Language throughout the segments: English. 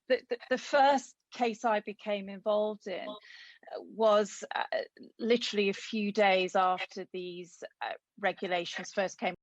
the first case I became involved in was literally a few days after these regulations first came.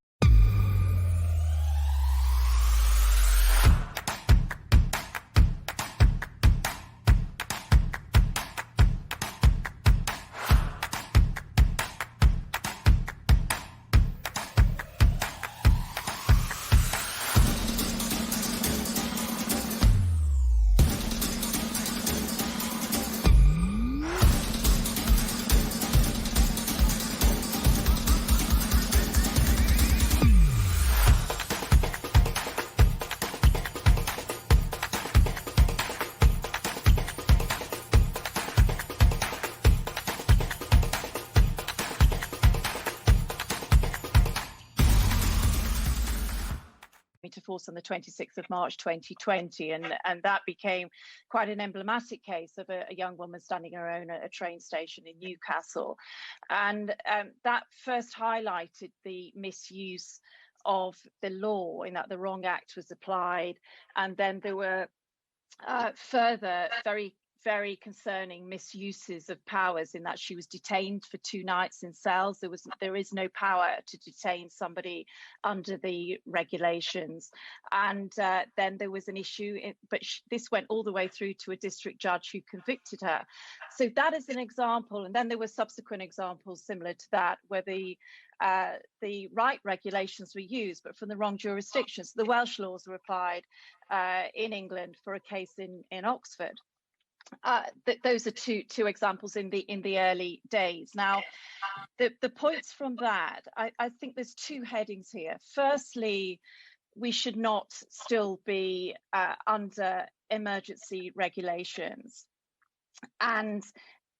To force on the 26th of March 2020, and that became quite an emblematic case of a young woman standing her own at a train station in Newcastle, and that first highlighted the misuse of the law in that the wrong act was applied, and then there were further very concerning misuses of powers in that she was detained for 2 nights in cells. There is no power to detain somebody under the regulations. And then there was an issue, but this went all the way through to a district judge who convicted her. So that is an example. And then there were subsequent examples similar to that, where the right regulations were used, but from the wrong jurisdictions. The Welsh laws were applied in England for a case in Oxford. Those are two examples in the early days. Now, the points from that, I think there's 2 headings here. Firstly, we should not still be under emergency regulations. And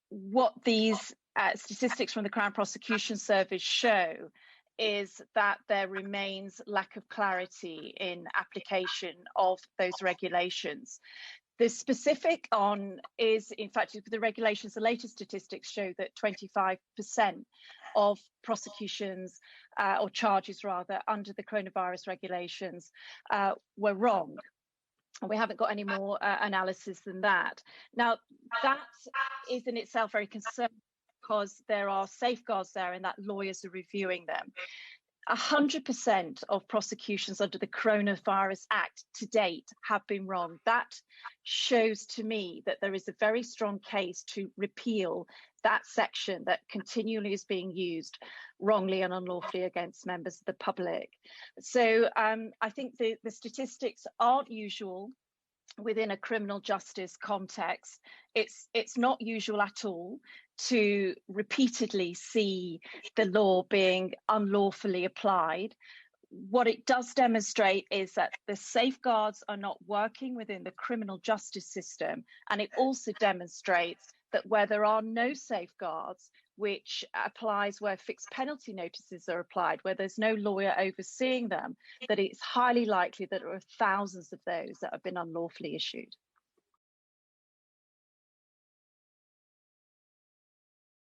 what these statistics from the Crown Prosecution Service show is that there remains lack of clarity in application of those regulations. The specific on is, in fact, the regulations, the latest statistics show that 25% of prosecutions or charges rather under the coronavirus regulations were wrong. And we haven't got any more analysis than that. Now, that is in itself very concerning because there are safeguards there and that lawyers are reviewing them. 100% of prosecutions under the Coronavirus Act to date have been wrong. That shows to me that there is a very strong case to repeal that section that continually is being used wrongly and unlawfully against members of the public. So I think the statistics aren't usual within a criminal justice context. It's not usual at all to repeatedly see the law being unlawfully applied. What it does demonstrate is that the safeguards are not working within the criminal justice system, and it also demonstrates that where there are no safeguards, which applies where fixed penalty notices are applied, where there's no lawyer overseeing them, that it's highly likely that there are thousands of those that have been unlawfully issued.